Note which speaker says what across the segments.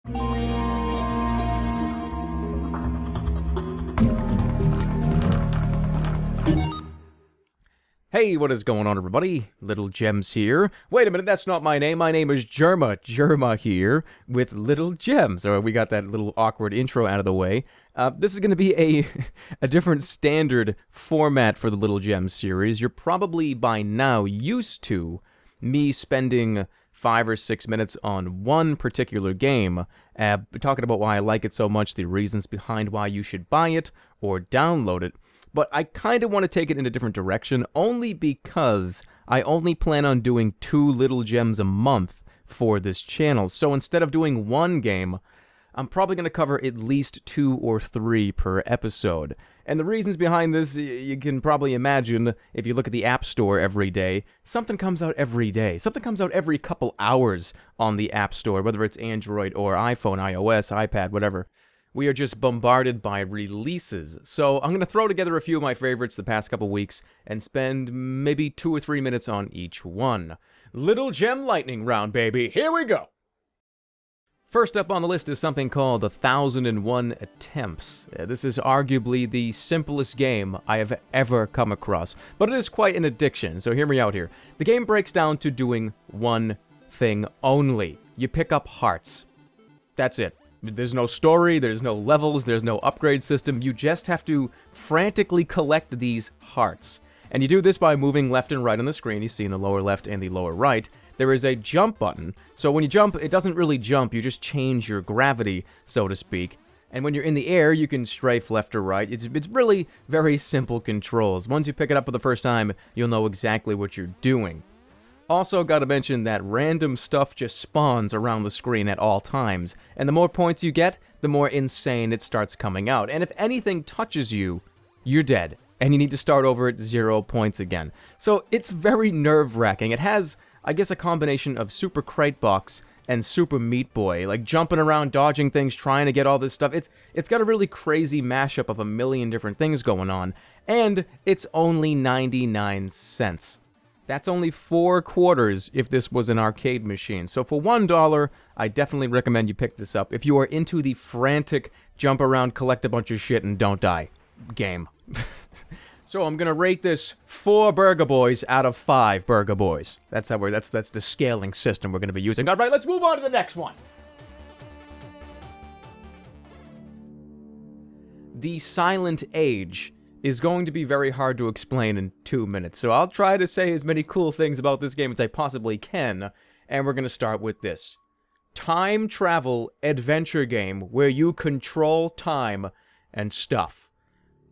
Speaker 1: Hey, what is going on, everybody? Little Gems here. Wait a minute, that's not my name. My name is Germa here with Little Gems. So we got that little awkward intro out of the way. This is going to be a different standard format for the Little Gems series. You're probably by now used to me spending 5 or 6 minutes on one particular game, talking about why I like it so much, the reasons behind why you should buy it or download it. But I kind of want to take it in a different direction, only because I only plan on doing 2 Little Gems a month for this channel. So instead of doing one game, I'm probably going to cover at least 2 or 3 per episode. And the reasons behind this, you can probably imagine. If you look at the App Store every day, something comes out every day. Something comes out every couple hours on the App Store, whether it's Android or iPhone, iOS, iPad, whatever. We are just bombarded by releases. So I'm going to throw together a few of my favorites the past couple weeks and spend maybe 2 or 3 minutes on each one. Little Gem Lightning Round, baby. Here we go. First up on the list is something called 1001 Attempts. This is arguably the simplest game I have ever come across, but it is quite an addiction, so hear me out here. The game breaks down to doing one thing only. You pick up hearts. That's it. There's no story, there's no levels, there's no upgrade system. You just have to frantically collect these hearts. And you do this by moving left and right on the screen. You see in the lower left and the lower right, there is a jump button. So when you jump, it doesn't really jump, you just change your gravity, so to speak. And when you're in the air, you can strafe left or right. It's really very simple controls. Once you pick it up for the first time, you'll know exactly what you're doing. Also, gotta mention that random stuff just spawns around the screen at all times, and the more points you get, the more insane it starts coming out. And if anything touches you, you're dead, and you need to start over at 0 points again. So it's very nerve-wracking. It has, I guess, a combination of Super Crate Box and Super Meat Boy, like jumping around, dodging things, trying to get all this stuff. It's got a really crazy mashup of a million different things going on, and it's only 99 cents. That's only 4 quarters if this was an arcade machine. So for $1, I definitely recommend you pick this up if you are into the frantic jump around, collect a bunch of shit, and don't die game. So I'm gonna rate this 4 Burger Boys out of 5 Burger Boys. That's the scaling system we're gonna be using. All right, let's move on to the next one. The Silent Age is going to be very hard to explain in 2 minutes, so I'll try to say as many cool things about this game as I possibly can, and we're going to start with this. Time travel adventure game where you control time and stuff.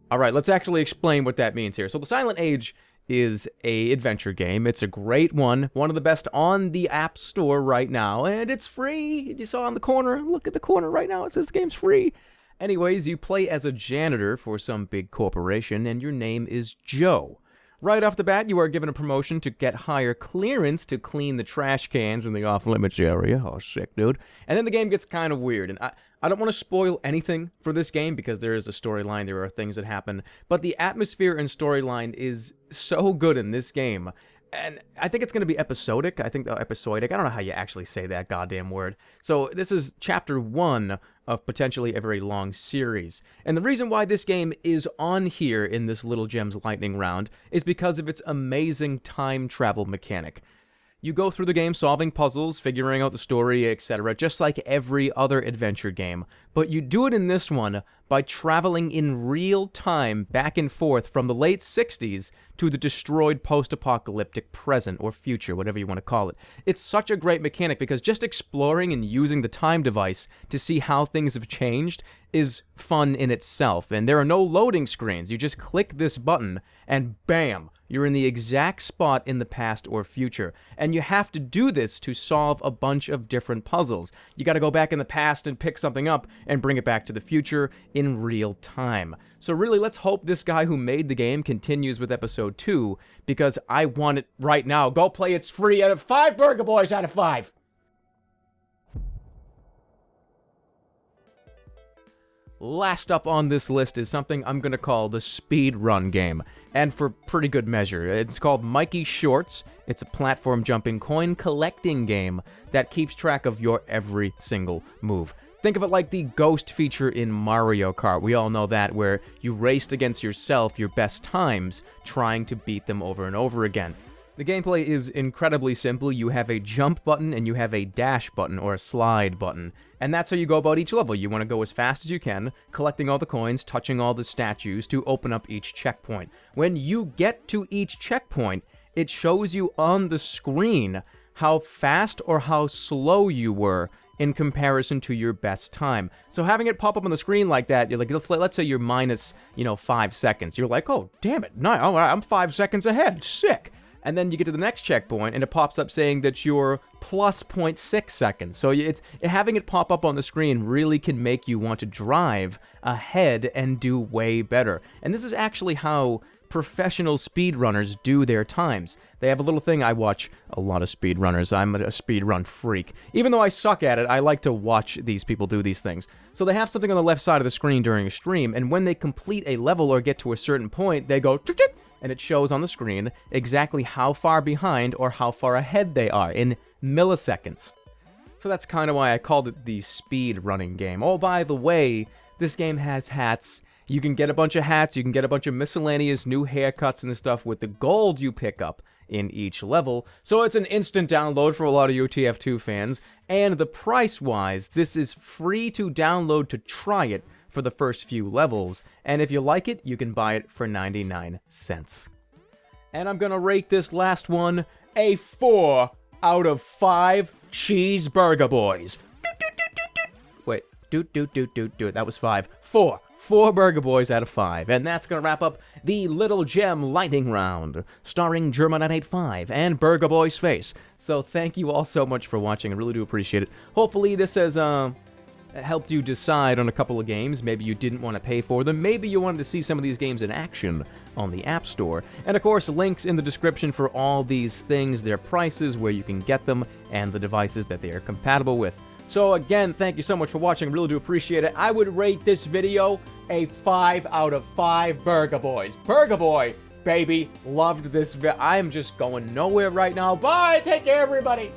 Speaker 1: Alright, let's actually explain what that means here. So the Silent Age is a adventure game. It's a great one of the best on the App Store right now, and it's free. You saw on the corner, look at the corner right now, it says the game's free. Anyways, you play as a janitor for some big corporation, and your name is Joe. Right off the bat, you are given a promotion to get higher clearance to clean the trash cans in the off-limits area. Oh, sick, dude. And then the game gets kind of weird, and I don't want to spoil anything for this game because there is a storyline, there are things that happen, but the atmosphere and storyline is so good in this game. And I think it's going to be episodic. I think episodic. I don't know how you actually say that goddamn word. So this is chapter 1 of potentially a very long series. And the reason why this game is on here in this Little Gems lightning round is because of its amazing time travel mechanic. You go through the game solving puzzles, figuring out the story, etc., just like every other adventure game. But you do it in this one by traveling in real time back and forth from the late 60s to the destroyed post-apocalyptic present or future, whatever you want to call it. It's such a great mechanic because just exploring and using the time device to see how things have changed is fun in itself. And there are no loading screens. You just click this button and bam! You're in the exact spot in the past or future. And you have to do this to solve a bunch of different puzzles. You gotta go back in the past and pick something up and bring it back to the future in real time. So really, let's hope this guy who made the game continues with episode 2, because I want it right now. Go play, it's free out of 5 Burger Boys out of 5. Last up on this list is something I'm gonna call the speedrun game, and for pretty good measure. It's called Mikey Shorts. It's a platform jumping coin collecting game that keeps track of your every single move. Think of it like the ghost feature in Mario Kart. We all know that, where you raced against yourself, your best times, trying to beat them over and over again. The gameplay is incredibly simple. You have a jump button and you have a dash button, or a slide button. And that's how you go about each level. You want to go as fast as you can, collecting all the coins, touching all the statues to open up each checkpoint. When you get to each checkpoint, it shows you on the screen how fast or how slow you were in comparison to your best time. So having it pop up on the screen like that, you're like, let's say you're minus, 5 seconds. You're like, oh, damn it, no, I'm 5 seconds ahead, sick. And then you get to the next checkpoint, and it pops up saying that you're plus 0.6 seconds. So having it pop up on the screen really can make you want to drive ahead and do way better. And this is actually how professional speedrunners do their times. They have a little thing. I watch a lot of speedrunners. I'm a speedrun freak. Even though I suck at it, I like to watch these people do these things. So they have something on the left side of the screen during a stream, and when they complete a level or get to a certain point, they go tick, tick, and it shows on the screen exactly how far behind or how far ahead they are in milliseconds. So that's kind of why I called it the speed running game. Oh, by the way, this game has hats. You can get a bunch of hats, you can get a bunch of miscellaneous new haircuts and stuff with the gold you pick up in each level. So it's an instant download for a lot of UTF2 fans. And the price-wise, this is free to download to try it for the first few levels, and if you like it, you can buy it for 99 cents. And I'm gonna rate this last one a 4 out of 5 cheeseburger boys. Wait, that was 5. 4 Burger Boys out of 5. And that's gonna wrap up the Little Gem Lightning Round, starring Germa985 and Burger Boy's face. So thank you all so much for watching, I really do appreciate it. Hopefully this has, helped you decide on a couple of games. Maybe you didn't want to pay for them. Maybe you wanted to see some of these games in action on the App Store. And of course, links in the description for all these things, their prices, where you can get them, and the devices that they are compatible with. So again, thank you so much for watching. I really do appreciate it. I would rate this video a 5 out of 5 Burger Boys. Burger Boy, baby, loved this video. I'm just going nowhere right now. Bye! Take care, everybody!